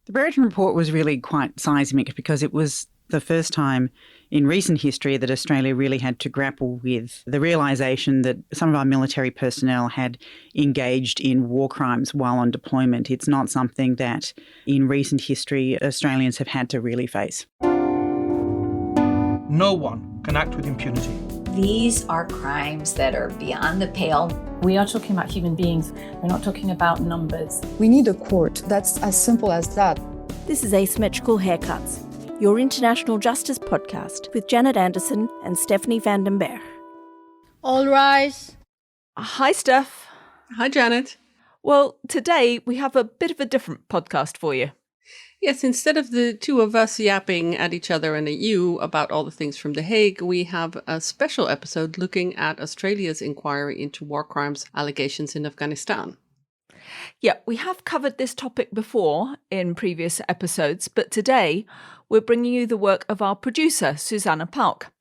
The Brereton Report was really quite seismic because it was the first time in recent history that Australia really had to grapple with the realisation that some of our military personnel had engaged in war crimes while on deployment. It's not something that in recent history Australians have had to really face. No one can act with impunity. These are crimes that are beyond the pale. We are talking about human beings. We're not talking about numbers. We need a court. That's as simple as that. This is Asymmetrical Haircuts, your international justice podcast with Janet Anderson and Stephanie van den Berg. All rise. Hi, Steph. Hi, Janet. Well, today we have a bit of a different podcast for you. Yes, instead of the two of us yapping at each other and at you about all the things from The Hague, we have a special episode looking at Australia's inquiry into war crimes allegations in Afghanistan. Yeah, we have covered this topic before in previous episodes, but today we're bringing you the work of our producer, Susanna Pauk.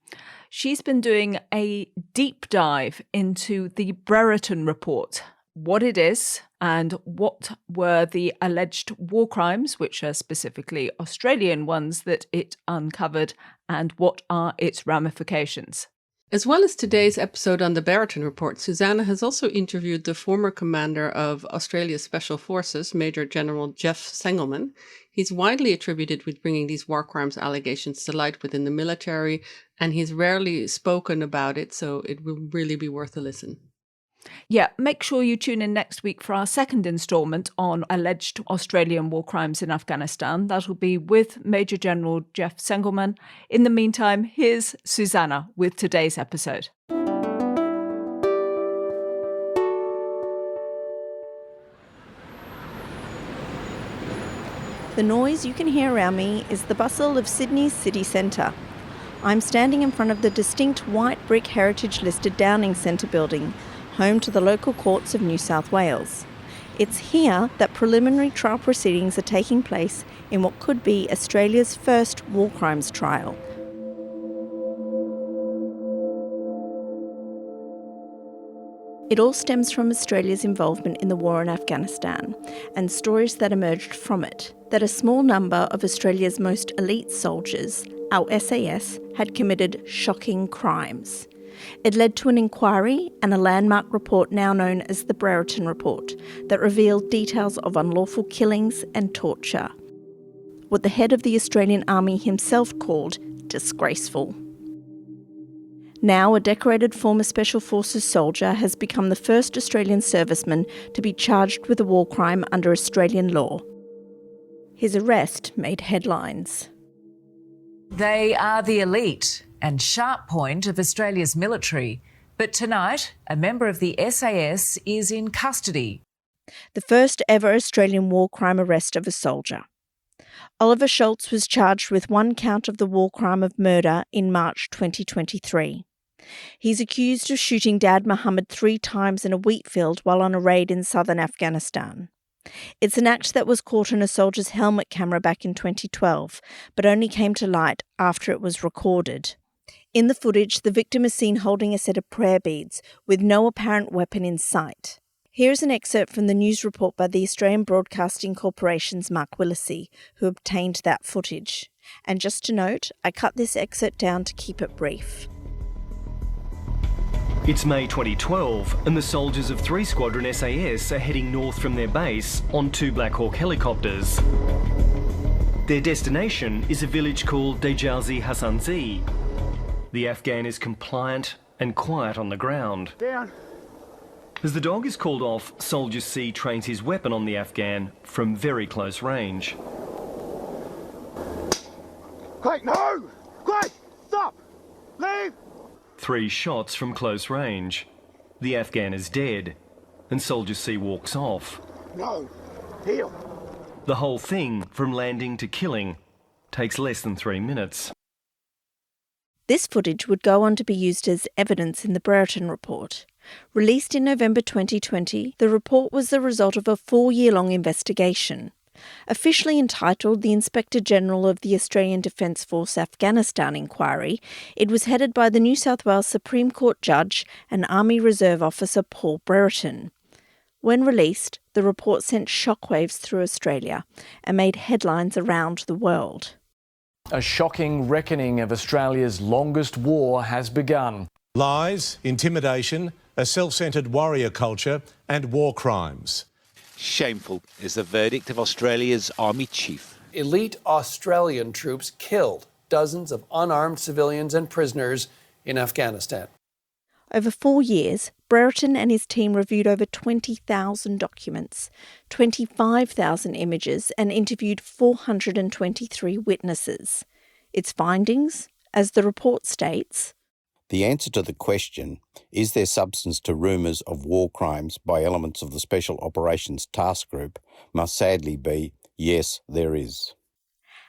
She's been doing a deep dive into the Brereton Report, what it is, and what were the alleged war crimes, which are specifically Australian ones, that it uncovered, and what are its ramifications. As well as today's episode on the Brereton Report, Susanna has also interviewed the former commander of Australia's Special Forces, Major General Jeff Sengelman. He's widely attributed with bringing these war crimes allegations to light within the military, and he's rarely spoken about it, so it will really be worth a listen. Yeah, make sure you tune in next week for our second instalment on alleged Australian war crimes in Afghanistan. That'll be with Major General Jeff Sengelman. In the meantime, here's Susanna with today's episode. The noise you can hear around me is the bustle of Sydney's city centre. I'm standing in front of the distinct white brick heritage-listed Downing Centre building, home to the local courts of New South Wales. It's here that preliminary trial proceedings are taking place in what could be Australia's first war crimes trial. It all stems from Australia's involvement in the war in Afghanistan and stories that emerged from it, that a small number of Australia's most elite soldiers, our SAS, had committed shocking crimes. It led to an inquiry and a landmark report now known as the Brereton Report that revealed details of unlawful killings and torture. What the head of the Australian Army himself called disgraceful. Now, a decorated former Special Forces soldier has become the first Australian serviceman to be charged with a war crime under Australian law. His arrest made headlines. They are the elite and sharp point of Australia's military. But tonight, a member of the SAS is in custody. The first ever Australian war crime arrest of a soldier. Oliver Schultz was charged with one count of the war crime of murder in March 2023. He's accused of shooting Dad Mohammed 3 times in a wheat field while on a raid in southern Afghanistan. It's an act that was caught on a soldier's helmet camera back in 2012, but only came to light after it was recorded. In the footage, the victim is seen holding a set of prayer beads with no apparent weapon in sight. Here's an excerpt from the news report by the Australian Broadcasting Corporation's Mark Willesee, who obtained that footage. And just to note, I cut this excerpt down to keep it brief. It's May 2012 and the soldiers of 3 Squadron SAS are heading north from their base on 2 Black Hawk helicopters. Their destination is a village called Dejazi Hassanzi. The Afghan is compliant and quiet on the ground. Down. As the dog is called off, Soldier C trains his weapon on the Afghan from very close range. Quick, no! Quick! Stop! Leave! 3 shots from close range. The Afghan is dead, and Soldier C walks off. No! Heel! The whole thing, from landing to killing, takes less than 3 minutes. This footage would go on to be used as evidence in the Brereton Report. Released in November 2020, the report was the result of a 4-year-long investigation. Officially entitled the Inspector General of the Australian Defence Force Afghanistan Inquiry, it was headed by the New South Wales Supreme Court Judge and Army Reserve Officer Paul Brereton. When released, the report sent shockwaves through Australia and made headlines around the world. A shocking reckoning of Australia's longest war has begun. Lies, intimidation, a self-centred warrior culture and war crimes. Shameful is the verdict of Australia's Army Chief. Elite Australian troops killed dozens of unarmed civilians and prisoners in Afghanistan. Over 4 years, Brereton and his team reviewed over 20,000 documents, 25,000 images, and interviewed 423 witnesses. Its findings, as the report states, the answer to the question, is there substance to rumours of war crimes by elements of the Special Operations Task Group, must sadly be, yes, there is.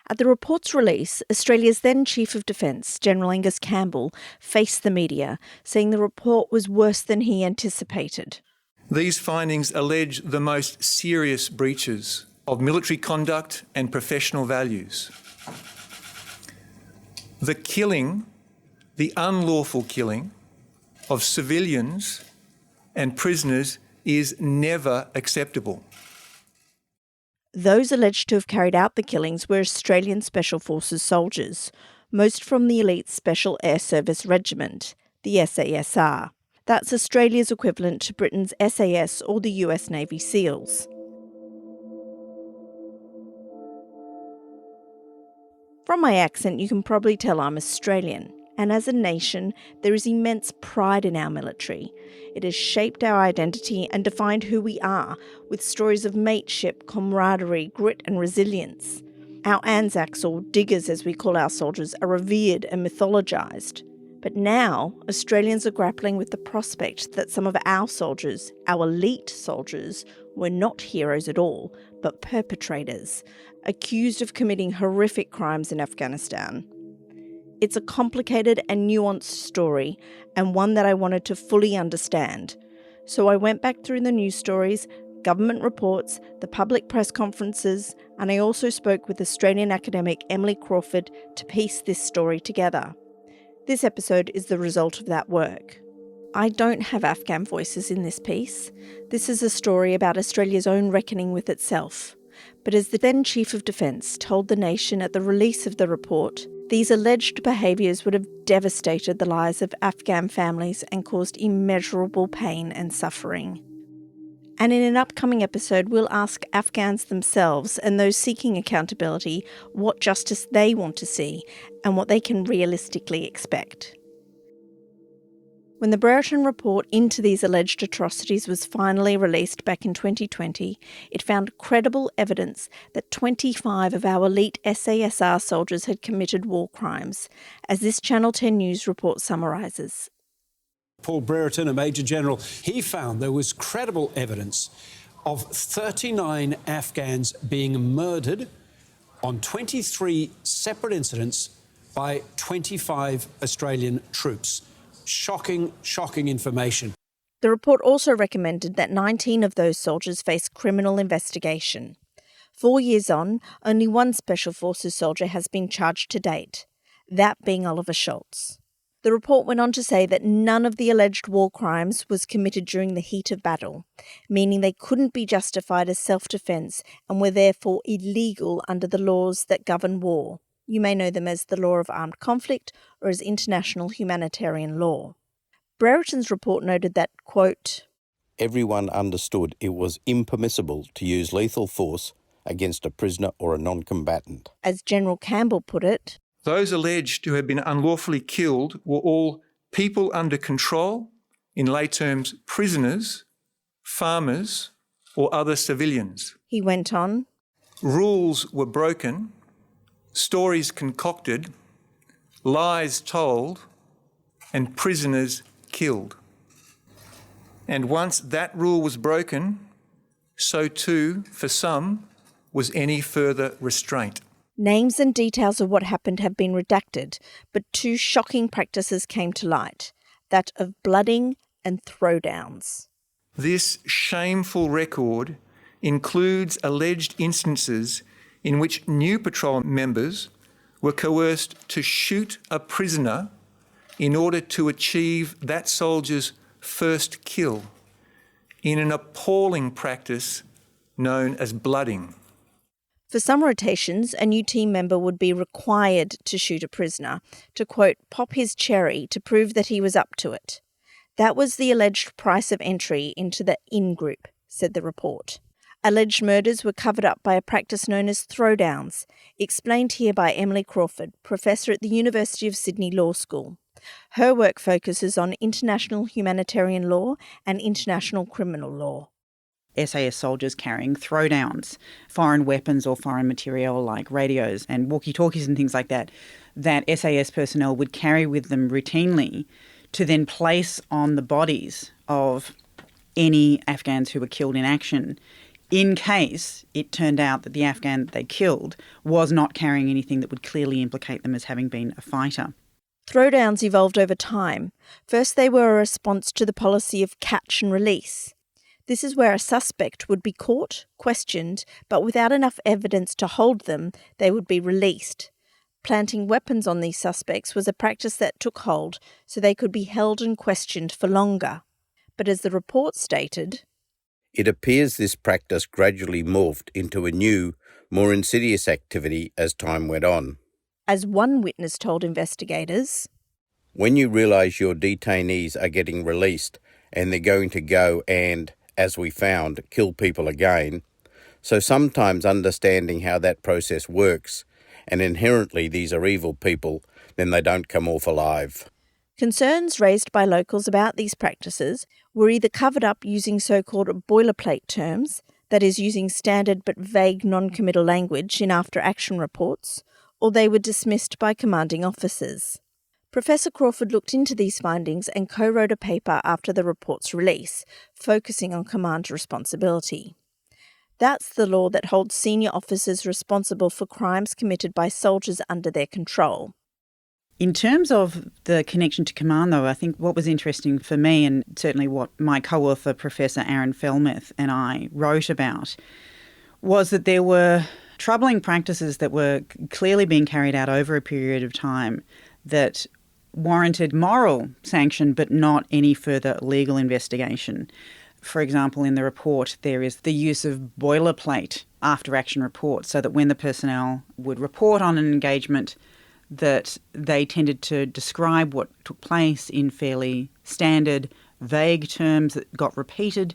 At the report's release, Australia's then Chief of Defence, General Angus Campbell, faced the media, saying the report was worse than he anticipated. These findings allege the most serious breaches of military conduct and professional values. The unlawful killing of civilians and prisoners is never acceptable. Those alleged to have carried out the killings were Australian Special Forces soldiers, most from the elite Special Air Service Regiment, the SASR. That's Australia's equivalent to Britain's SAS or the US Navy SEALs. From my accent, you can probably tell I'm Australian. And as a nation, there is immense pride in our military. It has shaped our identity and defined who we are, with stories of mateship, camaraderie, grit and resilience. Our Anzacs, or diggers as we call our soldiers, are revered and mythologised. But now, Australians are grappling with the prospect that some of our soldiers, our elite soldiers, were not heroes at all, but perpetrators, accused of committing horrific crimes in Afghanistan. It's a complicated and nuanced story, and one that I wanted to fully understand. So I went back through the news stories, government reports, the public press conferences, and I also spoke with Australian academic Emily Crawford to piece this story together. This episode is the result of that work. I don't have Afghan voices in this piece. This is a story about Australia's own reckoning with itself. But as the then Chief of Defence told the nation at the release of the report, these alleged behaviours would have devastated the lives of Afghan families and caused immeasurable pain and suffering. And in an upcoming episode, we'll ask Afghans themselves and those seeking accountability what justice they want to see and what they can realistically expect. When the Brereton Report into these alleged atrocities was finally released back in 2020, it found credible evidence that 25 of our elite SASR soldiers had committed war crimes, as this Channel 10 News report summarises. Paul Brereton, a Major General, he found there was credible evidence of 39 Afghans being murdered on 23 separate incidents by 25 Australian troops. Shocking information. The report also recommended that 19 of those soldiers face criminal investigation. 4 years on, only one Special Forces soldier has been charged to date, that being Oliver Schultz. The report went on to say that none of the alleged war crimes was committed during the heat of battle, meaning they couldn't be justified as self-defence and were therefore illegal under the laws that govern war. You may know them as the law of armed conflict or as international humanitarian law. Brereton's report noted that, quote, everyone understood it was impermissible to use lethal force against a prisoner or a non-combatant. As General Campbell put it, those alleged to have been unlawfully killed were all people under control, in lay terms prisoners, farmers or other civilians. He went on, rules were broken, stories concocted, lies told, and prisoners killed. And once that rule was broken, so too, for some, was any further restraint. Names and details of what happened have been redacted, but two shocking practices came to light, that of blooding and throwdowns. This shameful record includes alleged instances in which new patrol members were coerced to shoot a prisoner in order to achieve that soldier's first kill, in an appalling practice known as blooding. For some rotations, a new team member would be required to shoot a prisoner to, quote, pop his cherry to prove that he was up to it. That was the alleged price of entry into the in-group, said the report. Alleged murders were covered up by a practice known as throwdowns, explained here by Emily Crawford, professor at the University of Sydney Law School. Her work focuses on international humanitarian law and international criminal law. SAS soldiers carrying throwdowns, foreign weapons or foreign material like radios and walkie-talkies and things like that, that SAS personnel would carry with them routinely to then place on the bodies of any Afghans who were killed in action, in case it turned out that the Afghan that they killed was not carrying anything that would clearly implicate them as having been a fighter. Throwdowns evolved over time. First, they were a response to the policy of catch and release. This is where a suspect would be caught, questioned, but without enough evidence to hold them, they would be released. Planting weapons on these suspects was a practice that took hold, so they could be held and questioned for longer. But as the report stated, it appears this practice gradually morphed into a new, more insidious activity as time went on. As one witness told investigators, when you realise your detainees are getting released and they're going to go and, as we found, kill people again, so sometimes understanding how that process works, and inherently these are evil people, then they don't come off alive. Concerns raised by locals about these practices were either covered up using so-called boilerplate terms, that is, using standard but vague non-committal language in after-action reports, or they were dismissed by commanding officers. Professor Crawford looked into these findings and co-wrote a paper after the report's release, focusing on command responsibility. That's the law that holds senior officers responsible for crimes committed by soldiers under their control. In terms of the connection to command, though, I think what was interesting for me, and certainly what my co-author, Professor Aaron Felmeth, and I wrote about, was that there were troubling practices that were clearly being carried out over a period of time that warranted moral sanction but not any further legal investigation. For example, in the report, there is the use of boilerplate after-action reports, so that when the personnel would report on an engagement, that they tended to describe what took place in fairly standard, vague terms that got repeated.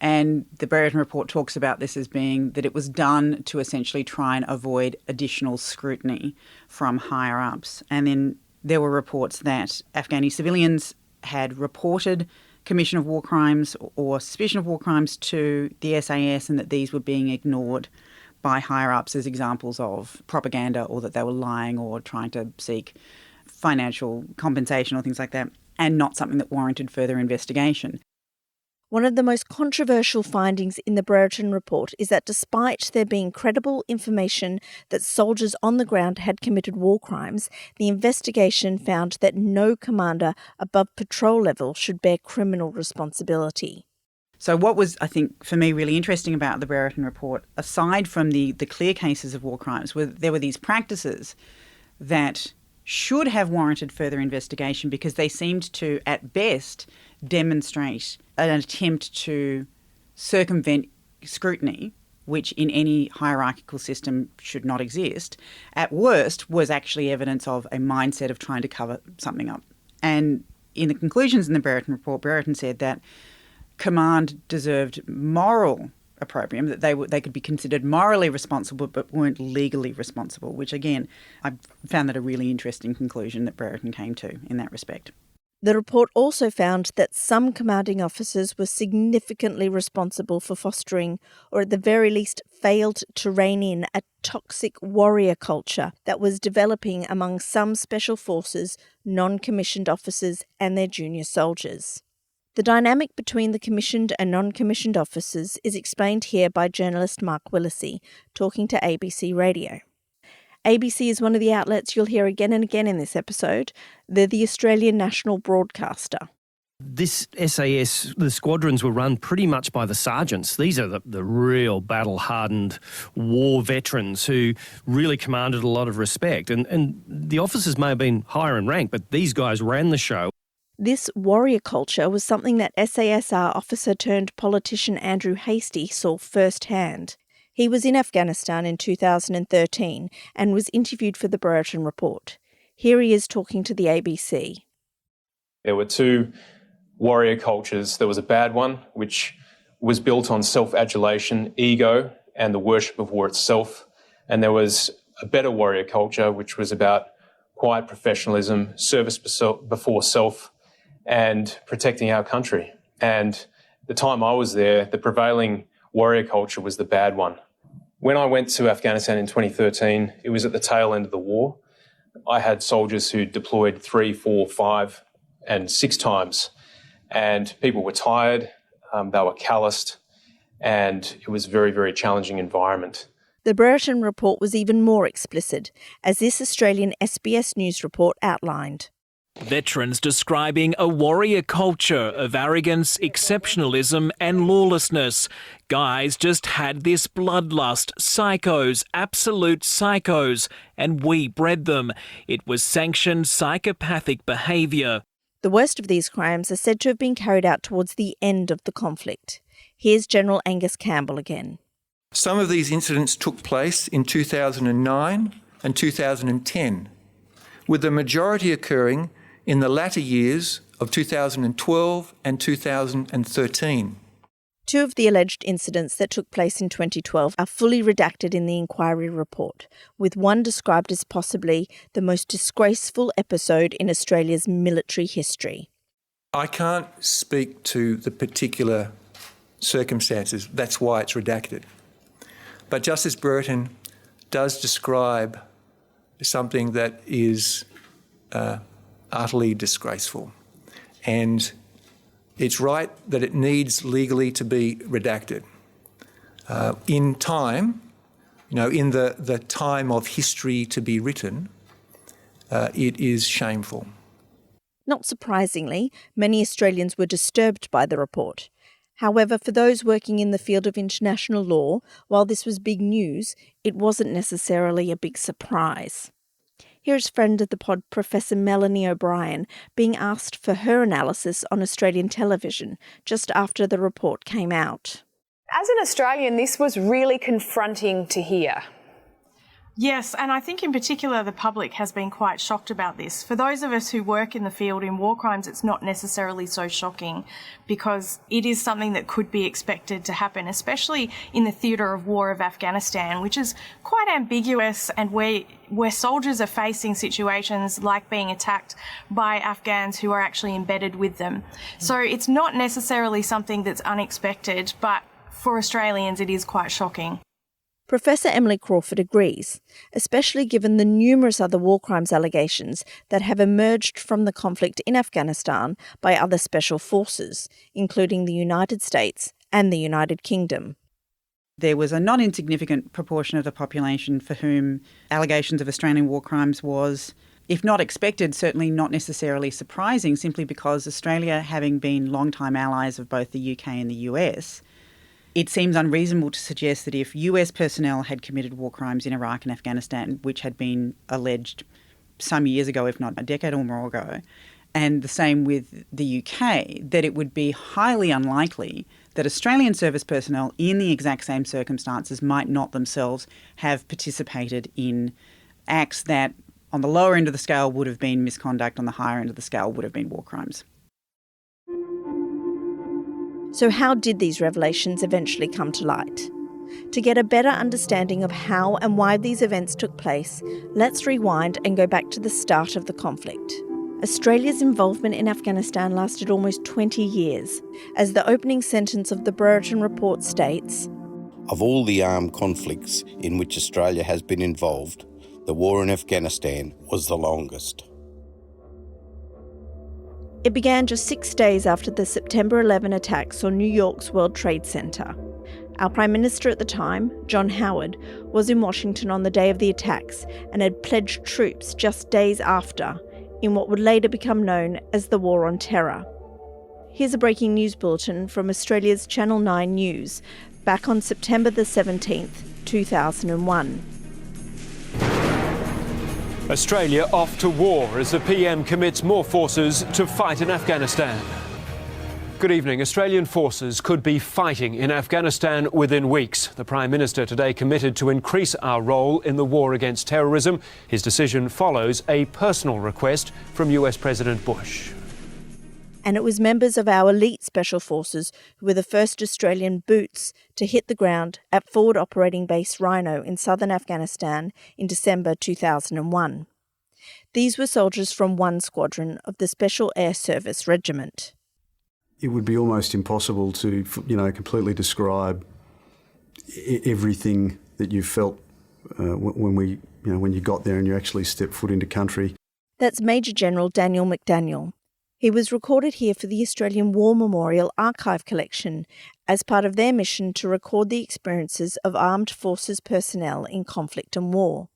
And the Brereton Report talks about this as being that it was done to essentially try and avoid additional scrutiny from higher-ups. And then there were reports that Afghani civilians had reported commission of war crimes or suspicion of war crimes to the SAS, and that these were being ignored by higher-ups as examples of propaganda, or that they were lying or trying to seek financial compensation or things like that, and not something that warranted further investigation. One of the most controversial findings in the Brereton Report is that despite there being credible information that soldiers on the ground had committed war crimes, the investigation found that no commander above patrol level should bear criminal responsibility. So what was, I think, for me really interesting about the Brereton Report, aside from the clear cases of war crimes, there were these practices that should have warranted further investigation because they seemed to, at best, demonstrate an attempt to circumvent scrutiny, which in any hierarchical system should not exist. At worst, was actually evidence of a mindset of trying to cover something up. And in the conclusions in the Brereton Report, Brereton said that command deserved moral opprobrium, that they could be considered morally responsible but weren't legally responsible, which again, I found that a really interesting conclusion that Brereton came to in that respect. The report also found that some commanding officers were significantly responsible for fostering, or at the very least failed to rein in, a toxic warrior culture that was developing among some special forces, non-commissioned officers and their junior soldiers. The dynamic between the commissioned and non-commissioned officers is explained here by journalist Mark Willesee, talking to ABC Radio. ABC is one of the outlets you'll hear again and again in this episode. They're the Australian national broadcaster. This SAS, the squadrons were run pretty much by the sergeants. These are the real battle-hardened war veterans who really commanded a lot of respect. And the officers may have been higher in rank, but these guys ran the show. This warrior culture was something that SASR officer turned politician Andrew Hastie saw firsthand. He was in Afghanistan in 2013 and was interviewed for the Brereton Report. Here he is talking to the ABC. There were two warrior cultures. There was a bad one, which was built on self-adulation, ego, and the worship of war itself. And there was a better warrior culture, which was about quiet professionalism, service before self, and protecting our country. And the time I was there, the prevailing warrior culture was the bad one. When I went to Afghanistan in 2013, it was at the tail end of the war. I had soldiers who deployed 3, 4, 5, and 6 times, and people were tired, they were calloused, and it was a very, very challenging environment. The Brereton Report was even more explicit, as this Australian SBS News report outlined. Veterans describing a warrior culture of arrogance, exceptionalism and lawlessness. Guys just had this bloodlust, psychos, absolute psychos, and we bred them. It was sanctioned psychopathic behaviour. The worst of these crimes are said to have been carried out towards the end of the conflict. Here's General Angus Campbell again. Some of these incidents took place in 2009 and 2010, with the majority occurring in the latter years of 2012 and 2013. 2 of the alleged incidents that took place in 2012 are fully redacted in the inquiry report, with one described as possibly the most disgraceful episode in Australia's military history. I can't speak to the particular circumstances. That's why it's redacted. But Justice Brereton does describe something that is utterly disgraceful. And it's right that it needs legally to be redacted. In time, in the time of history to be written, it is shameful. Not surprisingly, many Australians were disturbed by the report. However, for those working in the field of international law, while this was big news, it wasn't necessarily a big surprise. Here's friend of the pod, Professor Melanie O'Brien, being asked for her analysis on Australian television just after the report came out. As an Australian, this was really confronting to hear. Yes, and I think in particular the public has been quite shocked about this. For those of us who work in the field in war crimes, it's not necessarily so shocking because it is something that could be expected to happen, especially in the theatre of war of Afghanistan, which is quite ambiguous and where soldiers are facing situations like being attacked by Afghans who are actually embedded with them. So it's not necessarily something that's unexpected, but for Australians it is quite shocking. Professor Emily Crawford agrees, especially given the numerous other war crimes allegations that have emerged from the conflict in Afghanistan by other special forces, including the United States and the United Kingdom. There was a not insignificant proportion of the population for whom allegations of Australian war crimes was, if not expected, certainly not necessarily surprising, simply because Australia, having been long-time allies of both the UK and the US, it seems unreasonable to suggest that if US personnel had committed war crimes in Iraq and Afghanistan, which had been alleged some years ago, if not a decade or more ago, and the same with the UK, that it would be highly unlikely that Australian service personnel in the exact same circumstances might not themselves have participated in acts that on the lower end of the scale would have been misconduct, on the higher end of the scale would have been war crimes. So how did these revelations eventually come to light? To get a better understanding of how and why these events took place, let's rewind and go back to the start of the conflict. Australia's involvement in Afghanistan lasted almost 20 years, as the opening sentence of the Brereton Report states, "Of all the armed conflicts in which Australia has been involved, the war in Afghanistan was the longest." It began just 6 days after the September 11 attacks on New York's World Trade Center. Our Prime Minister at the time, John Howard, was in Washington on the day of the attacks and had pledged troops just days after, in what would later become known as the War on Terror. Here's a breaking news bulletin from Australia's Channel 9 News, back on September the 17th, 2001. Australia off to war as the PM commits more forces to fight in Afghanistan. Good evening. Australian forces could be fighting in Afghanistan within weeks. The Prime Minister today committed to increase our role in the war against terrorism. His decision follows a personal request from US President Bush. And it was members of our elite special forces who were the first Australian boots to hit the ground at Forward Operating Base Rhino in southern Afghanistan in December 2001. These were soldiers from 1 Squadron of the Special Air Service Regiment. It would be almost impossible to, completely describe everything that you felt when you got there and you actually stepped foot into country. That's Major General Daniel McDaniel. He was recorded here for the Australian War Memorial Archive Collection as part of their mission to record the experiences of armed forces personnel in conflict and war.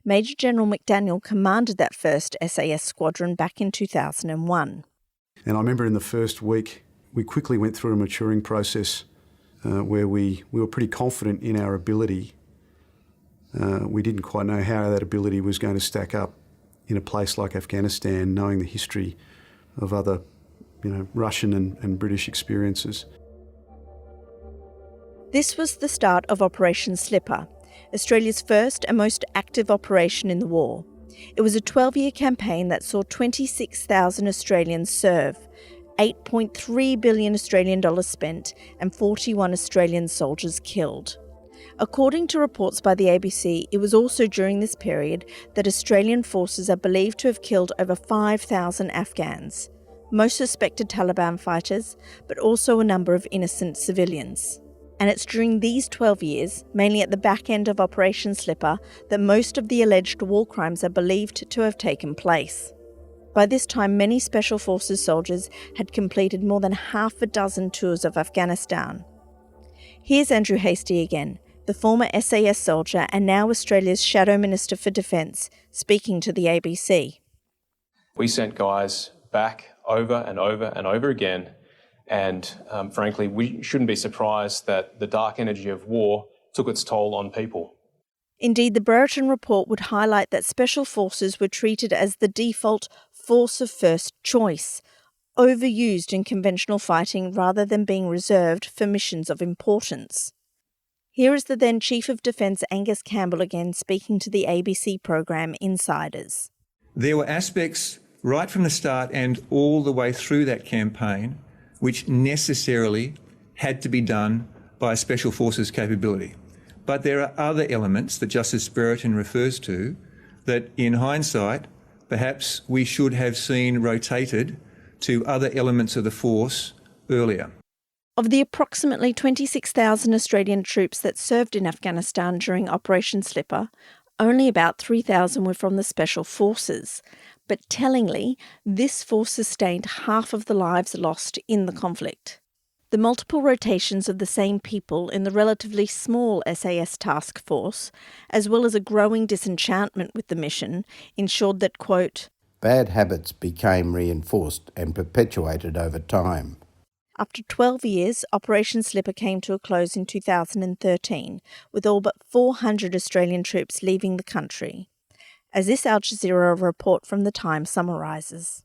Major General McDaniel commanded that first SAS squadron back in 2001. And I remember in the first week, we quickly went through a maturing process where we were pretty confident in our ability. We didn't quite know how that ability was going to stack up in a place like Afghanistan, knowing the history of other, Russian and British experiences. This was the start of Operation Slipper, Australia's first and most active operation in the war. It was a 12-year campaign that saw 26,000 Australians serve, 8.3 billion Australian dollars spent, and 41 Australian soldiers killed. According to reports by the ABC, it was also during this period that Australian forces are believed to have killed over 5,000 Afghans, most suspected Taliban fighters, but also a number of innocent civilians. And it's during these 12 years, mainly at the back end of Operation Slipper, that most of the alleged war crimes are believed to have taken place. By this time, many Special Forces soldiers had completed more than half a dozen tours of Afghanistan. Here's Andrew Hastie again, the former SAS soldier and now Australia's Shadow Minister for Defence, speaking to the ABC. We sent guys back over and over and over again, and frankly, we shouldn't be surprised that the dark energy of war took its toll on people. Indeed, the Brereton Report would highlight that Special Forces were treated as the default force of first choice, overused in conventional fighting rather than being reserved for missions of importance. Here is the then Chief of Defence Angus Campbell again speaking to the ABC programme Insiders. There were aspects right from the start and all the way through that campaign which necessarily had to be done by a Special Forces capability. But there are other elements that Justice Brereton refers to that, in hindsight, perhaps we should have seen rotated to other elements of the force earlier. Of the approximately 26,000 Australian troops that served in Afghanistan during Operation Slipper, only about 3,000 were from the Special Forces. But tellingly, this force sustained half of the lives lost in the conflict. The multiple rotations of the same people in the relatively small SAS task force, as well as a growing disenchantment with the mission, ensured that, quote, bad habits became reinforced and perpetuated over time. After 12 years, Operation Slipper came to a close in 2013, with all but 400 Australian troops leaving the country. As this Al Jazeera report from The Times summarises.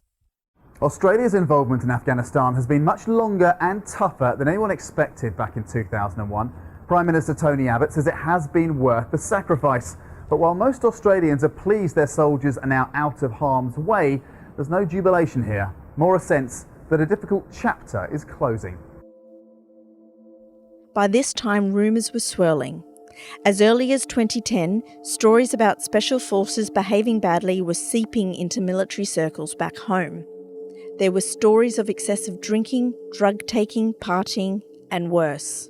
Australia's involvement in Afghanistan has been much longer and tougher than anyone expected back in 2001. Prime Minister Tony Abbott says it has been worth the sacrifice. But while most Australians are pleased their soldiers are now out of harm's way, there's no jubilation here, more a sense that a difficult chapter is closing. By this time, rumours were swirling. As early as 2010, stories about Special Forces behaving badly were seeping into military circles back home. There were stories of excessive drinking, drug-taking, partying, and worse.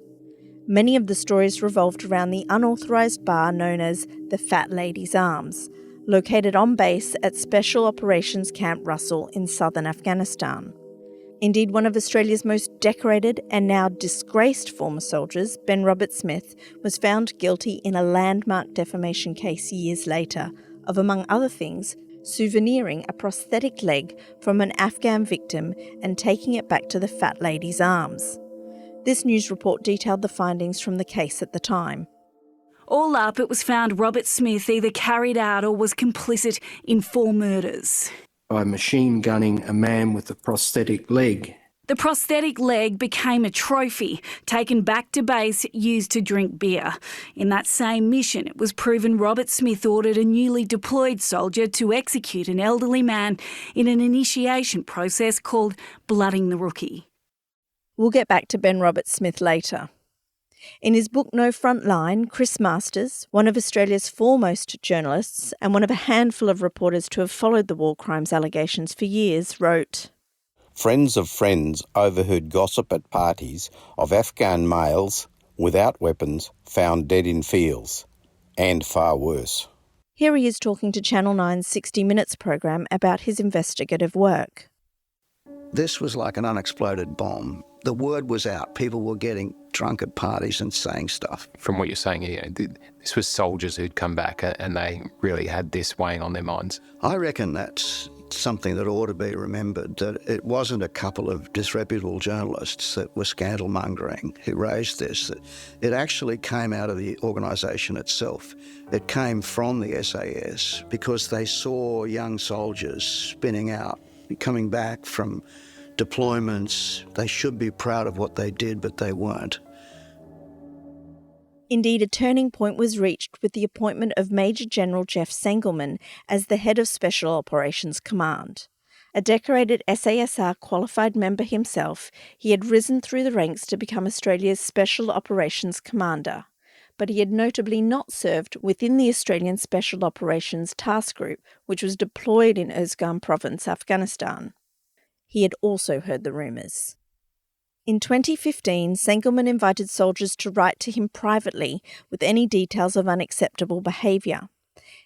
Many of the stories revolved around the unauthorised bar known as the Fat Lady's Arms, located on base at Special Operations Camp Russell in southern Afghanistan. Indeed, one of Australia's most decorated and now disgraced former soldiers, Ben Robert-Smith, was found guilty in a landmark defamation case years later of, among other things, souveniring a prosthetic leg from an Afghan victim and taking it back to the Fat Lady's Arms. This news report detailed the findings from the case at the time. All up, it was found Robert Smith either carried out or was complicit in 4 murders. By machine gunning a man with a prosthetic leg. The prosthetic leg became a trophy, taken back to base, used to drink beer. In that same mission, it was proven Robert Smith ordered a newly deployed soldier to execute an elderly man in an initiation process called blooding the rookie. We'll get back to Ben Robert Smith later. In his book No Front Line, Chris Masters, one of Australia's foremost journalists and one of a handful of reporters to have followed the war crimes allegations for years, wrote, Friends of friends overheard gossip at parties of Afghan males without weapons found dead in fields, and far worse. Here he is talking to Channel 9's 60 Minutes program about his investigative work. This was like an unexploded bomb. The word was out. People were getting drunk at parties and saying stuff. From what you're saying here, this was soldiers who'd come back and they really had this weighing on their minds. I reckon that's something that ought to be remembered, that it wasn't a couple of disreputable journalists that were scandal-mongering who raised this. It actually came out of the organisation itself. It came from the SAS because they saw young soldiers spinning out, coming back from deployments. They should be proud of what they did, but they weren't. Indeed, a turning point was reached with the appointment of Major General Jeff Sengelman as the head of Special Operations Command. A decorated SASR qualified member himself, he had risen through the ranks to become Australia's Special Operations Commander. But he had notably not served within the Australian Special Operations Task Group, which was deployed in Uzgan Province, Afghanistan. He had also heard the rumours. In 2015, Sengelman invited soldiers to write to him privately with any details of unacceptable behaviour.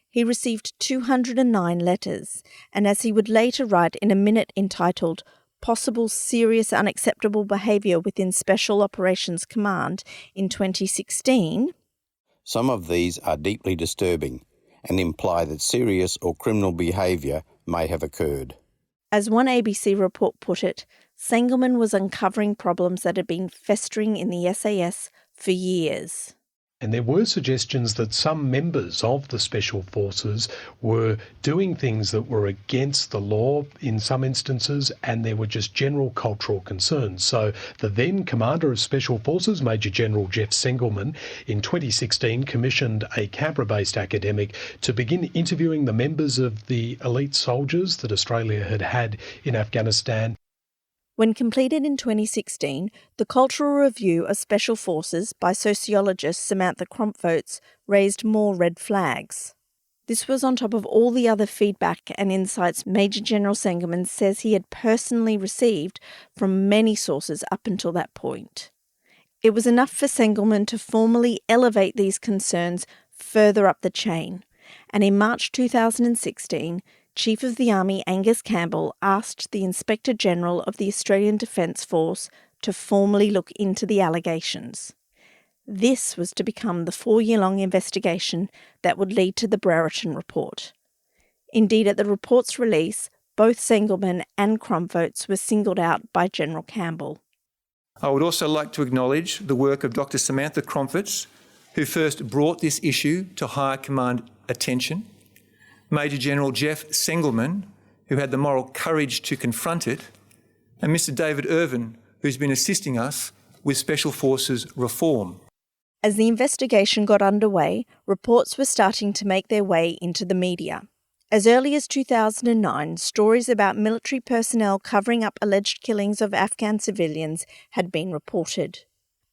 He received 209 letters, and as he would later write in a minute entitled Possible Serious Unacceptable Behaviour Within Special Operations Command in 2016, some of these are deeply disturbing and imply that serious or criminal behaviour may have occurred. As one ABC report put it, Sengelman was uncovering problems that had been festering in the SAS for years. And there were suggestions that some members of the Special Forces were doing things that were against the law in some instances, and there were just general cultural concerns. So the then Commander of Special Forces, Major General Jeff Sengelman, in 2016 commissioned a Canberra-based academic to begin interviewing the members of the elite soldiers that Australia had had in Afghanistan. When completed in 2016, the Cultural Review of Special Forces by sociologist Samantha Crumpvotes raised more red flags. This was on top of all the other feedback and insights Major General Sengelman says he had personally received from many sources up until that point. It was enough for Sengelman to formally elevate these concerns further up the chain, and in March 2016, Chief of the Army Angus Campbell asked the Inspector General of the Australian Defence Force to formally look into the allegations. This was to become the 4-year-long investigation that would lead to the Brereton Report. Indeed, at the report's release, both Sengelman and Crumpvotes were singled out by General Campbell. I would also like to acknowledge the work of Dr. Samantha Crumpvotes, who first brought this issue to higher command attention, Major General Jeff Sengelman, who had the moral courage to confront it, and Mr. David Irvin, who's been assisting us with Special Forces reform. As the investigation got underway, reports were starting to make their way into the media. As early as 2009, stories about military personnel covering up alleged killings of Afghan civilians had been reported.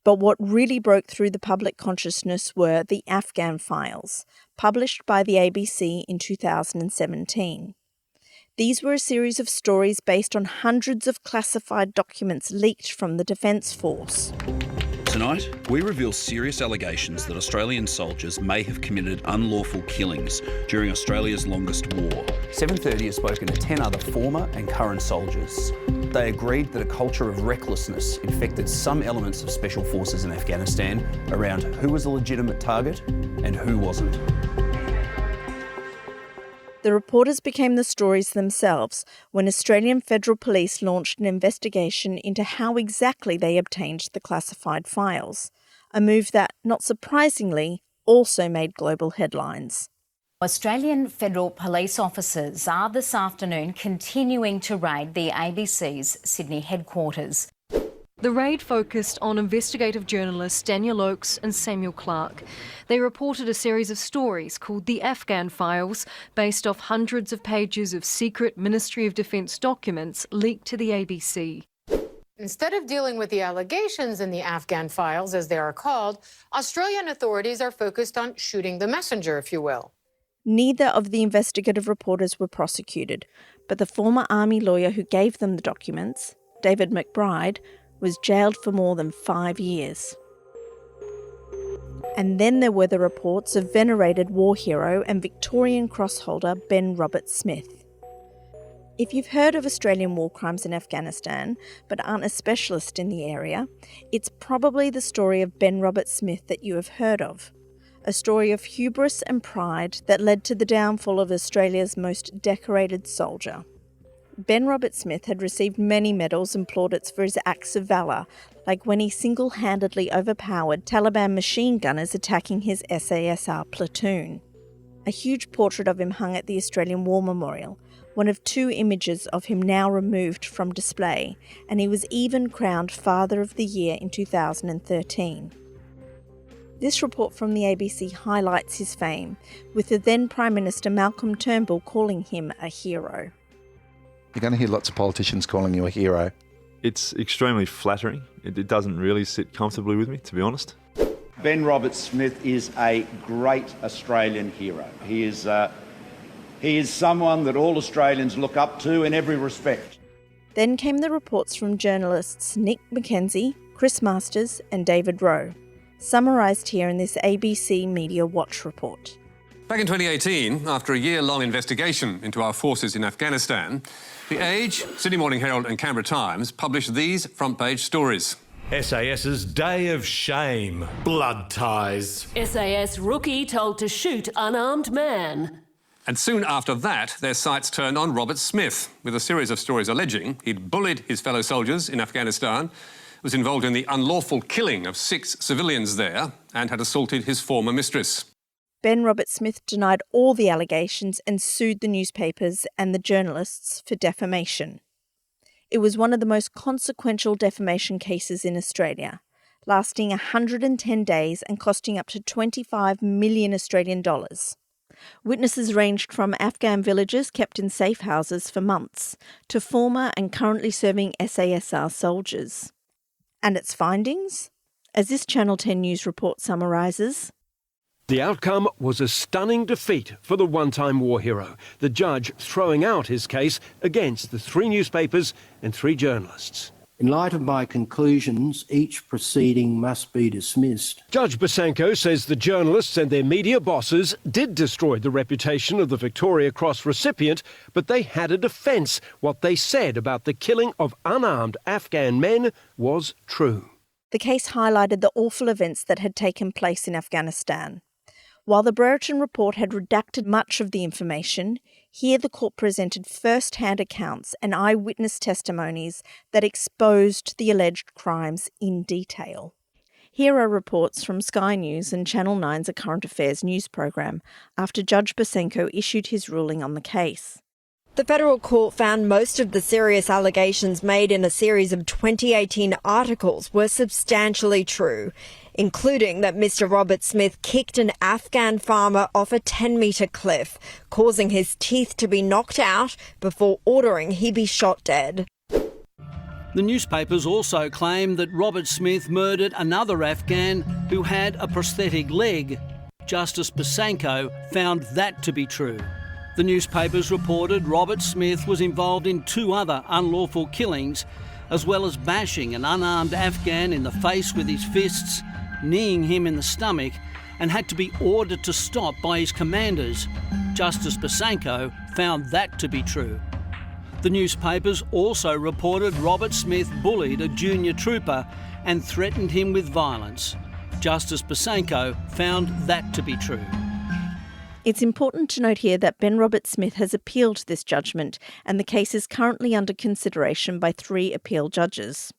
But what really broke through the public consciousness were the Afghan files, published by the ABC in 2017. These were a series of stories based on hundreds of classified documents leaked from the Defence Force. Tonight, we reveal serious allegations that Australian soldiers may have committed unlawful killings during Australia's longest war. 730 has spoken to 10 other former and current soldiers. They agreed that a culture of recklessness infected some elements of Special Forces in Afghanistan around who was a legitimate target and who wasn't. The reporters became the stories themselves when Australian Federal Police launched an investigation into how exactly they obtained the classified files, a move that, not surprisingly, also made global headlines. Australian federal police officers are this afternoon continuing to raid the ABC's Sydney headquarters. The raid focused on investigative journalists Daniel Oakes and Samuel Clark. They reported a series of stories called the Afghan Files, based off hundreds of pages of secret Ministry of Defence documents leaked to the ABC. Instead of dealing with the allegations in the Afghan Files, as they are called, Australian authorities are focused on shooting the messenger, if you will. Neither of the investigative reporters were prosecuted, but the former Army lawyer who gave them the documents, David McBride, was jailed for more than 5 years. And then there were the reports of venerated war hero and Victorian Cross holder Ben Roberts-Smith. If you've heard of Australian war crimes in Afghanistan, but aren't a specialist in the area, it's probably the story of Ben Roberts-Smith that you have heard of. A story of hubris and pride that led to the downfall of Australia's most decorated soldier. Ben Roberts-Smith had received many medals and plaudits for his acts of valour, like when he single-handedly overpowered Taliban machine gunners attacking his SASR platoon. A huge portrait of him hung at the Australian War Memorial, one of 2 images of him now removed from display, and he was even crowned Father of the Year in 2013. This report from the ABC highlights his fame, with the then Prime Minister Malcolm Turnbull calling him a hero. You're going to hear lots of politicians calling you a hero. It's extremely flattering. It doesn't really sit comfortably with me, to be honest. Ben Roberts-Smith is a great Australian hero. He is someone that all Australians look up to in every respect. Then came the reports from journalists Nick McKenzie, Chris Masters and David Rowe, summarised here in this ABC Media Watch report. Back in 2018, after a year-long investigation into our forces in Afghanistan, The Age, Sydney Morning Herald and Canberra Times published these front-page stories. SAS's Day of Shame. Blood ties. SAS rookie told to shoot unarmed man. And soon after that, their sights turned on Robert Smith, with a series of stories alleging he'd bullied his fellow soldiers in Afghanistan, was involved in the unlawful killing of 6 civilians there, and had assaulted his former mistress. Ben Roberts-Smith denied all the allegations and sued the newspapers and the journalists for defamation. It was one of the most consequential defamation cases in Australia, lasting 110 days and costing up to 25 million Australian dollars. Witnesses ranged from Afghan villagers kept in safe houses for months to former and currently serving SASR soldiers. And its findings? As this Channel 10 News report summarises, the outcome was a stunning defeat for the one-time war hero, the judge throwing out his case against the 3 newspapers and 3 journalists. In light of my conclusions, each proceeding must be dismissed. Judge Bosanko says the journalists and their media bosses did destroy the reputation of the Victoria Cross recipient, but they had a defence. What they said about the killing of unarmed Afghan men was true. The case highlighted the awful events that had taken place in Afghanistan. While the Brereton Report had redacted much of the information, here the court presented first-hand accounts and eyewitness testimonies that exposed the alleged crimes in detail. Here are reports from Sky News and Channel 9's A Current Affairs news program after Judge Bosanko issued his ruling on the case. The federal court found most of the serious allegations made in a series of 2018 articles were substantially true, including that Mr. Roberts-Smith kicked an Afghan farmer off a 10-metre cliff, causing his teeth to be knocked out before ordering he be shot dead. The newspapers also claim that Roberts-Smith murdered another Afghan who had a prosthetic leg. Justice Bosanko found that to be true. The newspapers reported Roberts-Smith was involved in 2 other unlawful killings, as well as bashing an unarmed Afghan in the face with his fists, kneeing him in the stomach, and had to be ordered to stop by his commanders. Justice Bosanko found that to be true. The newspapers also reported Roberts-Smith bullied a junior trooper and threatened him with violence. Justice Bosanko found that to be true. It's important to note here that Ben Roberts-Smith has appealed this judgment, and the case is currently under consideration by 3 appeal judges.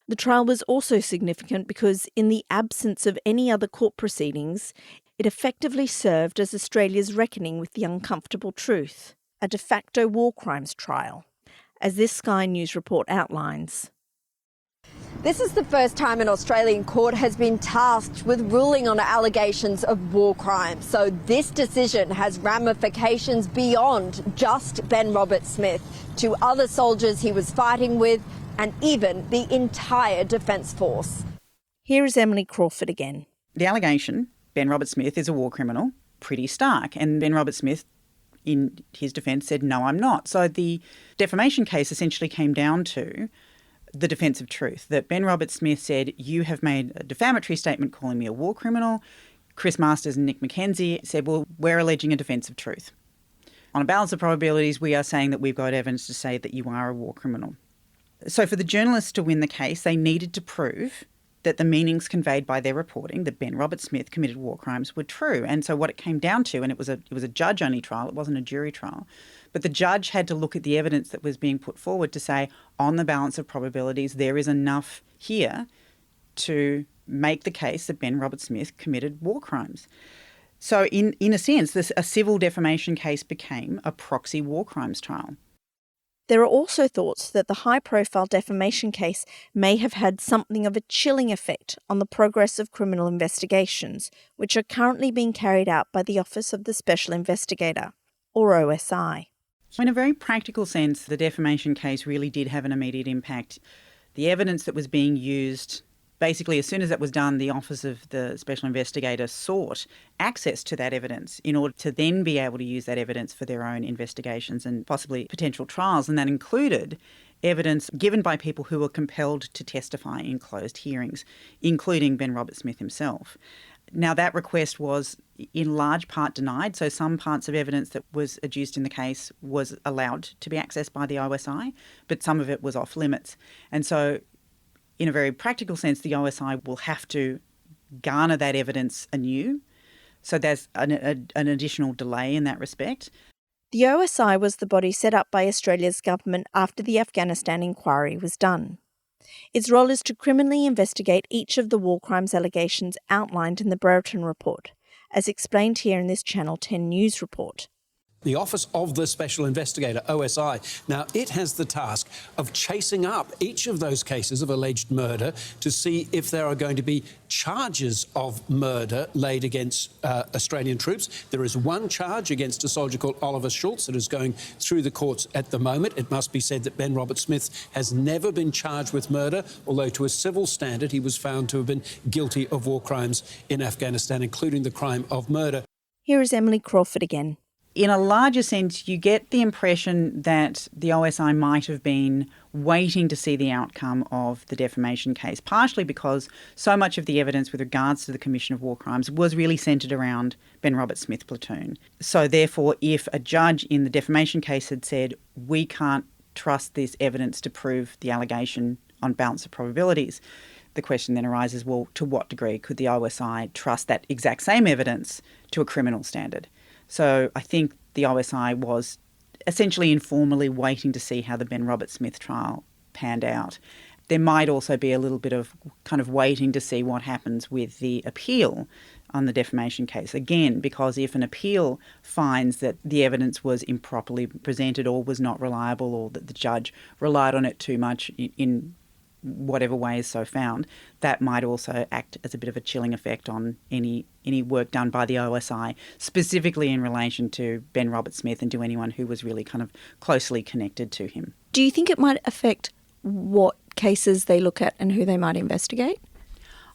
The trial was also significant because, in the absence of any other court proceedings, It effectively served as Australia's reckoning with the uncomfortable truth, a de facto war crimes trial, as this Sky News report outlines. This is the first time an Australian court has been tasked with ruling on allegations of war crimes. So this decision has ramifications beyond just Ben Roberts-Smith to other soldiers he was fighting with and even the entire Defence Force. Here is Emily Crawford again. The allegation, Ben Roberts-Smith is a war criminal, pretty stark. And Ben Roberts-Smith, in his defence, said, no, I'm not. So the defamation case essentially came down to the defence of truth, that Ben Roberts-Smith said, you have made a defamatory statement calling me a war criminal. Chris Masters and Nick McKenzie said, well, we're alleging a defence of truth. On a balance of probabilities, we are saying that we've got evidence to say that you are a war criminal. So for the journalists to win the case, they needed to prove that the meanings conveyed by their reporting that Ben Roberts-Smith committed war crimes were true. And so what it came down to, and it was a judge-only trial, it wasn't a jury trial, but the judge had to look at the evidence that was being put forward to say, on the balance of probabilities, there is enough here to make the case that Ben Roberts-Smith committed war crimes. So in a sense, a civil defamation case became a proxy war crimes trial. There are also thoughts that the high-profile defamation case may have had something of a chilling effect on the progress of criminal investigations, which are currently being carried out by the Office of the Special Investigator, or OSI. In a very practical sense, the defamation case really did have an immediate impact. The evidence that was being used, basically as soon as that was done, the Office of the Special Investigator sought access to that evidence in order to then be able to use that evidence for their own investigations and possibly potential trials. And that included evidence given by people who were compelled to testify in closed hearings, including Ben Roberts-Smith himself. Now, that request was in large part denied, so some parts of evidence that was adduced in the case was allowed to be accessed by the OSI, but some of it was off limits. And so in a very practical sense, the OSI will have to garner that evidence anew. So there's an additional delay in that respect. The OSI was the body set up by Australia's government after the Afghanistan inquiry was done. Its role is to criminally investigate each of the war crimes allegations outlined in the Brereton Report, as explained here in this Channel 10 News report. The Office of the Special Investigator, OSI. Now, it has the task of chasing up each of those cases of alleged murder to see if there are going to be charges of murder laid against Australian troops. There is one charge against a soldier called Oliver Schultz that is going through the courts at the moment. It must be said that Ben Roberts-Smith has never been charged with murder, although to a civil standard he was found to have been guilty of war crimes in Afghanistan, including the crime of murder. Here is Emily Crawford again. In a larger sense, you get the impression that the OSI might have been waiting to see the outcome of the defamation case, partially because so much of the evidence with regards to the commission of war crimes was really centred around Ben Roberts-Smith platoon. So therefore, if a judge in the defamation case had said, we can't trust this evidence to prove the allegation on balance of probabilities, the question then arises, well, to what degree could the OSI trust that exact same evidence to a criminal standard? So I think the OSI was essentially informally waiting to see how the Ben Roberts-Smith trial panned out. There might also be a little bit of kind of waiting to see what happens with the appeal on the defamation case. Again, because if an appeal finds that the evidence was improperly presented or was not reliable or that the judge relied on it too much in whatever way is so found, that might also act as a bit of a chilling effect on any work done by the OSI, specifically in relation to Ben Roberts-Smith and to anyone who was really kind of closely connected to him. Do you think it might affect what cases they look at and who they might investigate?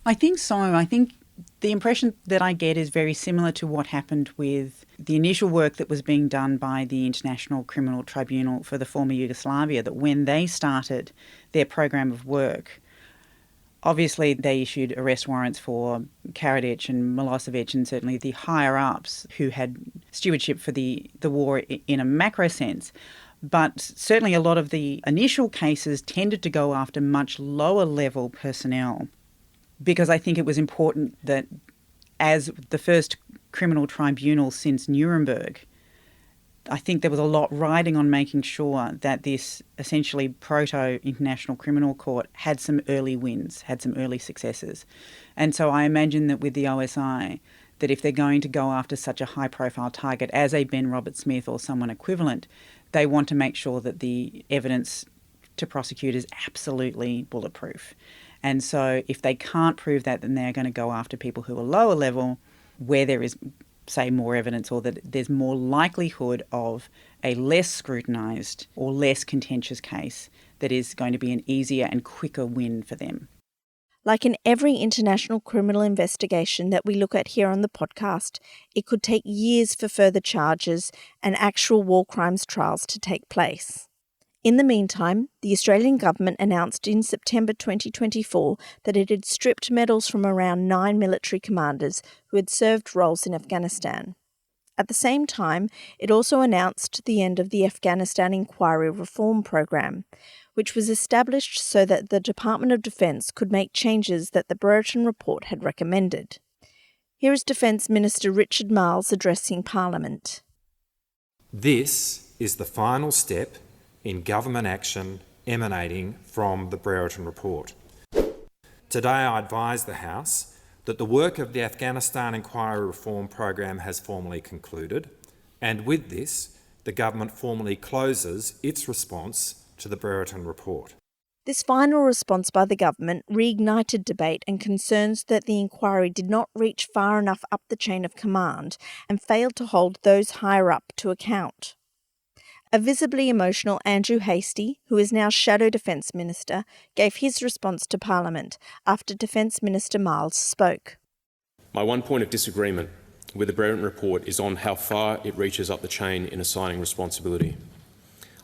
I think so. I think the impression that I get is very similar to what happened with the initial work that was being done by the International Criminal Tribunal for the former Yugoslavia, that when they started their program of work, obviously they issued arrest warrants for Karadzic and Milosevic and certainly the higher-ups who had stewardship for the war in a macro sense. But certainly a lot of the initial cases tended to go after much lower-level personnel, because I think it was important that as the first criminal tribunal since Nuremberg, I think there was a lot riding on making sure that this essentially proto-international criminal court had some early wins, had some early successes. And so I imagine that with the OSI, that if they're going to go after such a high-profile target as a Ben Roberts-Smith or someone equivalent, they want to make sure that the evidence to prosecute is absolutely bulletproof. And so if they can't prove that, then they're going to go after people who are lower level, where there is, say, more evidence, or that there's more likelihood of a less scrutinised or less contentious case that is going to be an easier and quicker win for them. Like in every international criminal investigation that we look at here on the podcast, it could take years for further charges and actual war crimes trials to take place. In the meantime, the Australian government announced in September 2024 that it had stripped medals from around 9 military commanders who had served roles in Afghanistan. At the same time, it also announced the end of the Afghanistan Inquiry Reform Program, which was established so that the Department of Defence could make changes that the Brereton Report had recommended. Here is Defence Minister Richard Marles addressing Parliament. This is the final step in government action emanating from the Brereton Report. Today I advise the House that the work of the Afghanistan Inquiry Reform Program has formally concluded, and with this, the government formally closes its response to the Brereton Report. This final response by the government reignited debate and concerns that the inquiry did not reach far enough up the chain of command and failed to hold those higher up to account. A visibly emotional Andrew Hastie, who is now Shadow Defence Minister, gave his response to Parliament after Defence Minister Marles spoke. My one point of disagreement with the Brereton Report is on how far it reaches up the chain in assigning responsibility.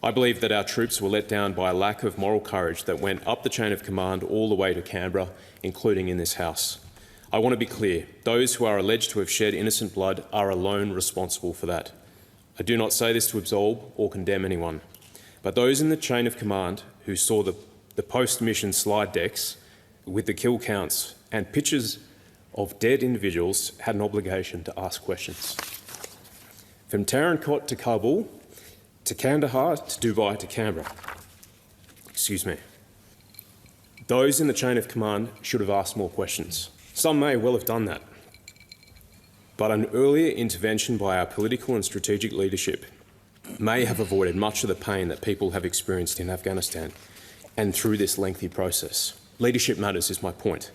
I believe that our troops were let down by a lack of moral courage that went up the chain of command all the way to Canberra, including in this House. I want to be clear, those who are alleged to have shed innocent blood are alone responsible for that. I do not say this to absolve or condemn anyone, but those in the chain of command who saw the post-mission slide decks with the kill counts and pictures of dead individuals had an obligation to ask questions. From Tarankot to Kabul, to Kandahar, to Dubai, to Canberra. Those in the chain of command should have asked more questions. Some may well have done that. But an earlier intervention by our political and strategic leadership may have avoided much of the pain that people have experienced in Afghanistan and through this lengthy process. Leadership matters is my point.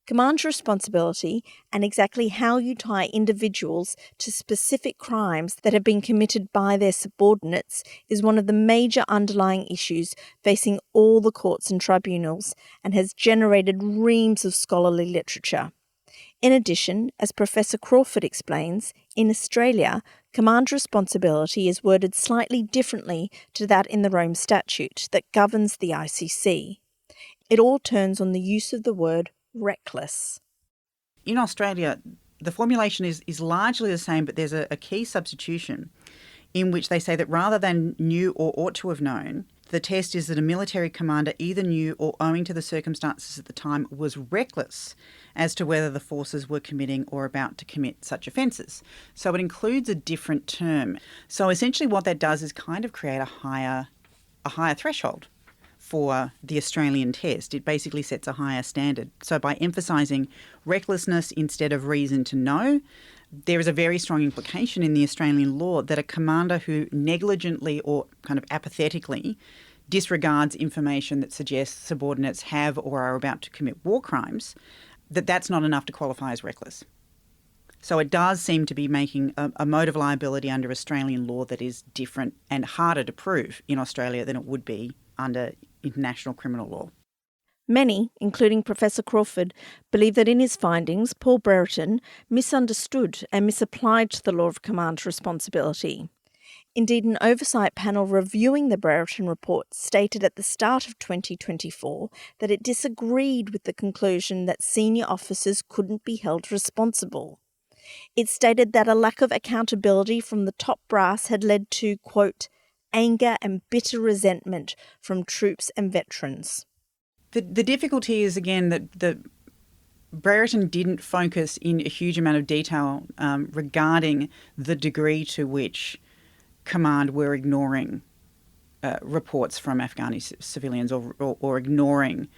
Command responsibility and exactly how you tie individuals to specific crimes that have been committed by their subordinates is one of the major underlying issues facing all the courts and tribunals and has generated reams of scholarly literature. In addition, as Professor Crawford explains, in Australia, command responsibility is worded slightly differently to that in the Rome Statute that governs the ICC. It all turns on the use of the word reckless. In Australia, the formulation is largely the same, but there's a key substitution in which they say that rather than knew or ought to have known, the test is that a military commander either knew or, owing to the circumstances at the time, was reckless as to whether the forces were committing or about to commit such offences. So it includes a different term. So essentially what that does is kind of create a higher threshold for the Australian test. It basically sets a higher standard. So by emphasising recklessness instead of reason to know, there is a very strong implication in the Australian law that a commander who negligently or kind of apathetically disregards information that suggests subordinates have or are about to commit war crimes, that's not enough to qualify as reckless. So it does seem to be making a mode of liability under Australian law that is different and harder to prove in Australia than it would be under international criminal law. Many, including Professor Crawford, believe that in his findings, Paul Brereton misunderstood and misapplied the law of command responsibility. Indeed, an oversight panel reviewing the Brereton Report stated at the start of 2024 that it disagreed with the conclusion that senior officers couldn't be held responsible. It stated that a lack of accountability from the top brass had led to, quote, anger and bitter resentment from troops and veterans. The difficulty is, again, that Brereton didn't focus in a huge amount of detail regarding the degree to which command were ignoring reports from Afghani civilians or ignoring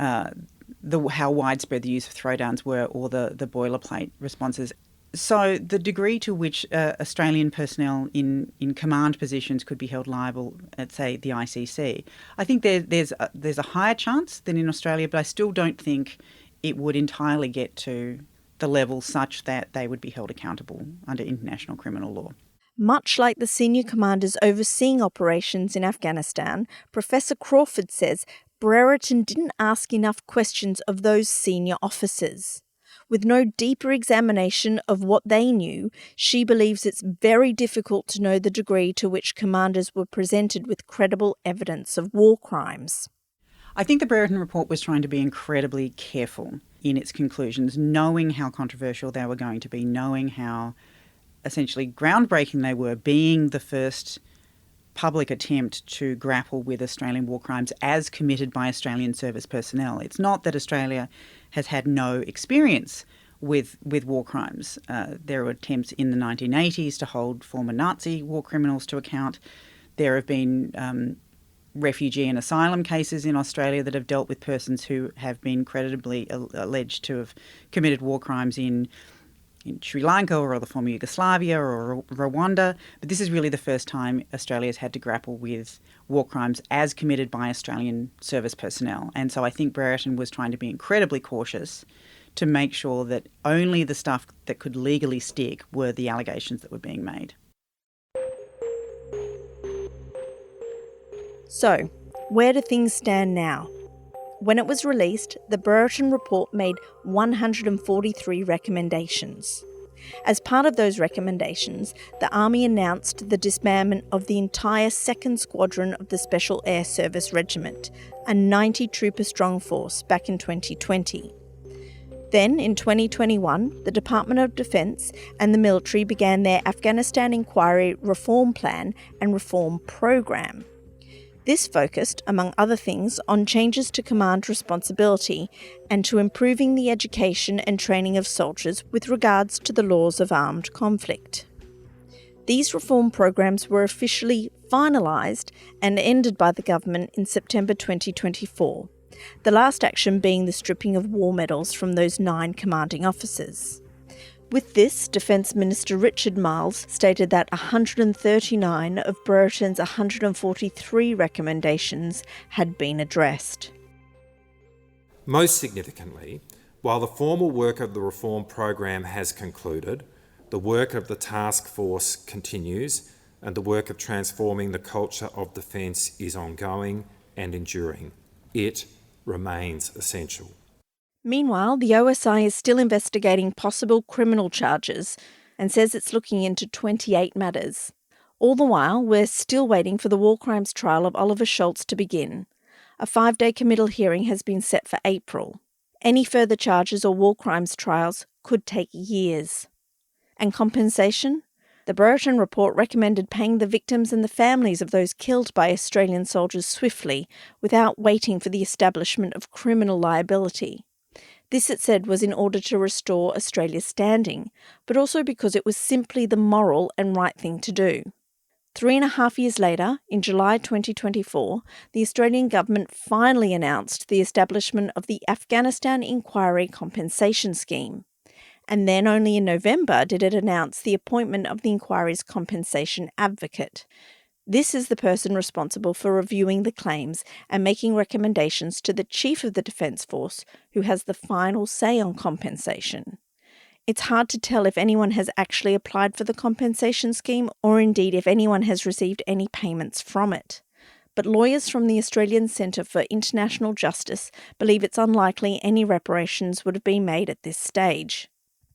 how widespread the use of throwdowns were or the boilerplate responses. So the degree to which Australian personnel in command positions could be held liable at, say, the ICC, I think there's a higher chance than in Australia, but I still don't think it would entirely get to the level such that they would be held accountable under international criminal law. Much like the senior commanders overseeing operations in Afghanistan, Professor Crawford says Brereton didn't ask enough questions of those senior officers. With no deeper examination of what they knew, she believes it's very difficult to know the degree to which commanders were presented with credible evidence of war crimes. I think the Brereton Report was trying to be incredibly careful in its conclusions, knowing how controversial they were going to be, knowing how essentially groundbreaking they were, being the first public attempt to grapple with Australian war crimes as committed by Australian service personnel. It's not that Australia has had no experience with war crimes. There were attempts in the 1980s to hold former Nazi war criminals to account. There have been refugee and asylum cases in Australia that have dealt with persons who have been creditably alleged to have committed war crimes in Sri Lanka or the former Yugoslavia or Rwanda. But this is really the first time Australia's had to grapple with war crimes as committed by Australian service personnel. And so I think Brereton was trying to be incredibly cautious to make sure that only the stuff that could legally stick were the allegations that were being made. So, where do things stand now? When it was released, the Brereton Report made 143 recommendations. As part of those recommendations, the Army announced the disbandment of the entire 2nd Squadron of the Special Air Service Regiment, a 90-trooper-strong force, back in 2020. Then, in 2021, the Department of Defence and the military began their Afghanistan Inquiry Reform Plan and Reform Program. This focused, among other things, on changes to command responsibility and to improving the education and training of soldiers with regards to the laws of armed conflict. These reform programs were officially finalised and ended by the government in September 2024, the last action being the stripping of war medals from those 9 commanding officers. With this, Defence Minister Richard Marles stated that 139 of Brereton's 143 recommendations had been addressed. Most significantly, while the formal work of the reform program has concluded, the work of the task force continues and the work of transforming the culture of defence is ongoing and enduring. It remains essential. Meanwhile, the OSI is still investigating possible criminal charges and says it's looking into 28 matters. All the while, we're still waiting for the war crimes trial of Oliver Schultz to begin. A 5-day committal hearing has been set for April. Any further charges or war crimes trials could take years. And compensation? The Brereton Report recommended paying the victims and the families of those killed by Australian soldiers swiftly, without waiting for the establishment of criminal liability. This, it said, was in order to restore Australia's standing, but also because it was simply the moral and right thing to do. 3.5 years later, in July 2024, the Australian government finally announced the establishment of the Afghanistan Inquiry Compensation Scheme. And then only in November did it announce the appointment of the inquiry's compensation advocate. This is the person responsible for reviewing the claims and making recommendations to the Chief of the Defence Force, who has the final say on compensation. It's hard to tell if anyone has actually applied for the compensation scheme or indeed if anyone has received any payments from it. But lawyers from the Australian Centre for International Justice believe it's unlikely any reparations would have been made at this stage.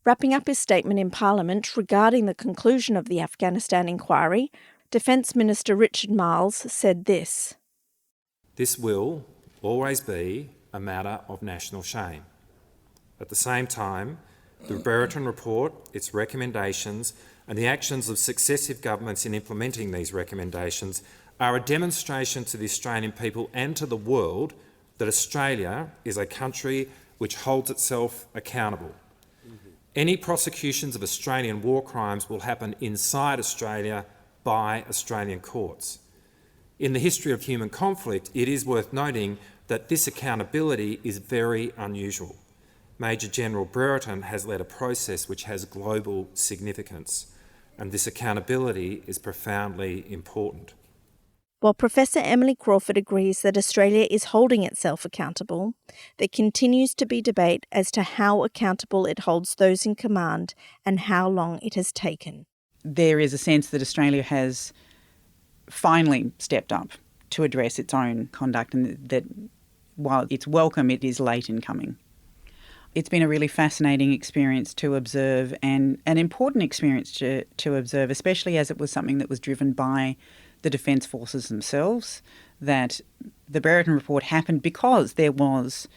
Wrapping up his statement in Parliament regarding the conclusion of the Afghanistan inquiry, Defence Minister Richard Marles said this: "This will always be a matter of national shame. At the same time, the Brereton Report, its recommendations and the actions of successive governments in implementing these recommendations are a demonstration to the Australian people and to the world that Australia is a country which holds itself accountable. Any prosecutions of Australian war crimes will happen inside Australia by Australian courts. In the history of human conflict, it is worth noting that this accountability is very unusual. Major General Brereton has led a process which has global significance, and this accountability is profoundly important. While Professor Emily Crawford agrees that Australia is holding itself accountable, there continues to be debate as to how accountable it holds those in command and how long it has taken. There is a sense that Australia has finally stepped up to address its own conduct, and that while it's welcome, it is late in coming. It's been a really fascinating experience to observe, and an important experience to observe, especially as it was something that was driven by the Defence Forces themselves, that the Brereton Report happened because there was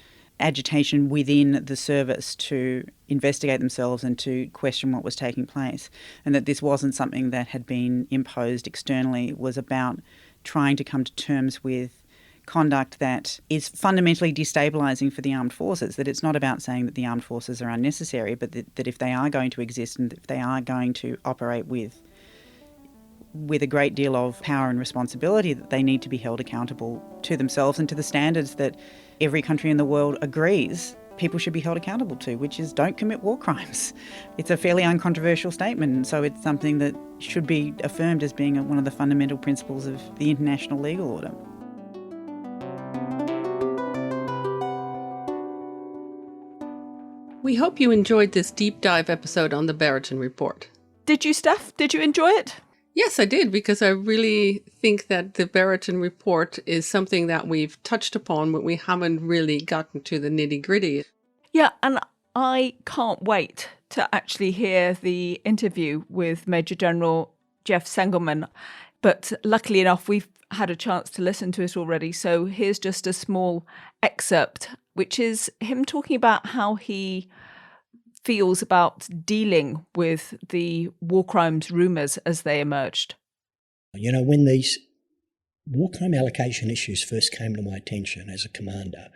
agitation within the service to investigate themselves and to question what was taking place, and that this wasn't something that had been imposed externally. It was about trying to come to terms with conduct that is fundamentally destabilising for the armed forces, that it's not about saying that the armed forces are unnecessary, but that if they are going to exist and if they are going to operate with a great deal of power and responsibility, that they need to be held accountable to themselves and to the standards that every country in the world agrees people should be held accountable to, which is don't commit war crimes. It's a fairly uncontroversial statement, and so it's something that should be affirmed as being one of the fundamental principles of the international legal order. We hope you enjoyed this deep dive episode on the Brereton Report. Did you, Steph? Did you enjoy it? Yes, I did, because I really think that the Brereton Report is something that we've touched upon, but we haven't really gotten to the nitty-gritty. Yeah, and I can't wait to actually hear the interview with Major General Jeff Sengelman. But luckily enough, we've had a chance to listen to it already. So here's just a small excerpt, which is him talking about how he feels about dealing with the war crimes rumours as they emerged. You know, when these war crime allocation issues first came to my attention as a commander,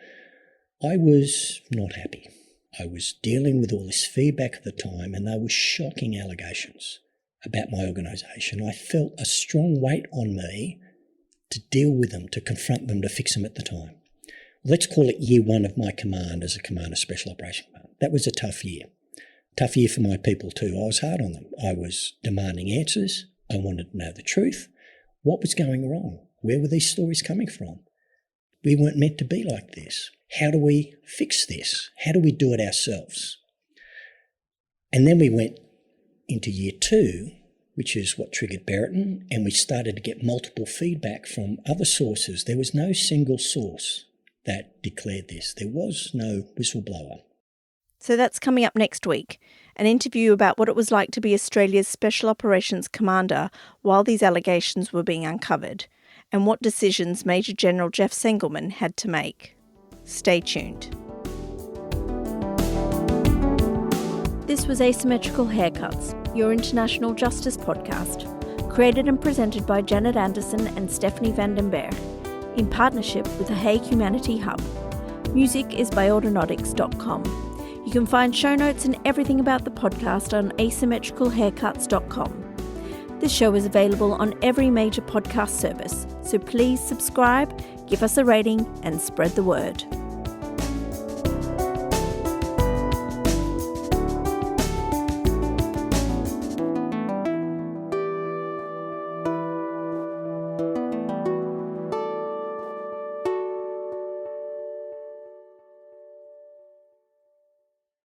I was not happy. I was dealing with all this feedback at the time, and they were shocking allegations about my organisation. I felt a strong weight on me to deal with them, to confront them, to fix them at the time. Let's call it year one of my command as a Commander Special Operations Command. That was a tough year. Tough year for my people too. I was hard on them. I was demanding answers. I wanted to know the truth. What was going wrong? Where were these stories coming from? We weren't meant to be like this. How do we fix this? How do we do it ourselves? And then we went into year two, which is what triggered Brereton, and we started to get multiple feedback from other sources. There was no single source that declared this. There was no whistleblower. So that's coming up next week, an interview about what it was like to be Australia's Special Operations Commander while these allegations were being uncovered, and what decisions Major General Jeff Sengelman had to make. Stay tuned. This was Asymmetrical Haircuts, your international justice podcast, created and presented by Janet Anderson and Stephanie Vandenberg, in partnership with the Hague Humanity Hub. Music is by Autonautics.com. You can find show notes and everything about the podcast on asymmetricalhaircuts.com. This show is available on every major podcast service, so please subscribe, give us a rating, and spread the word.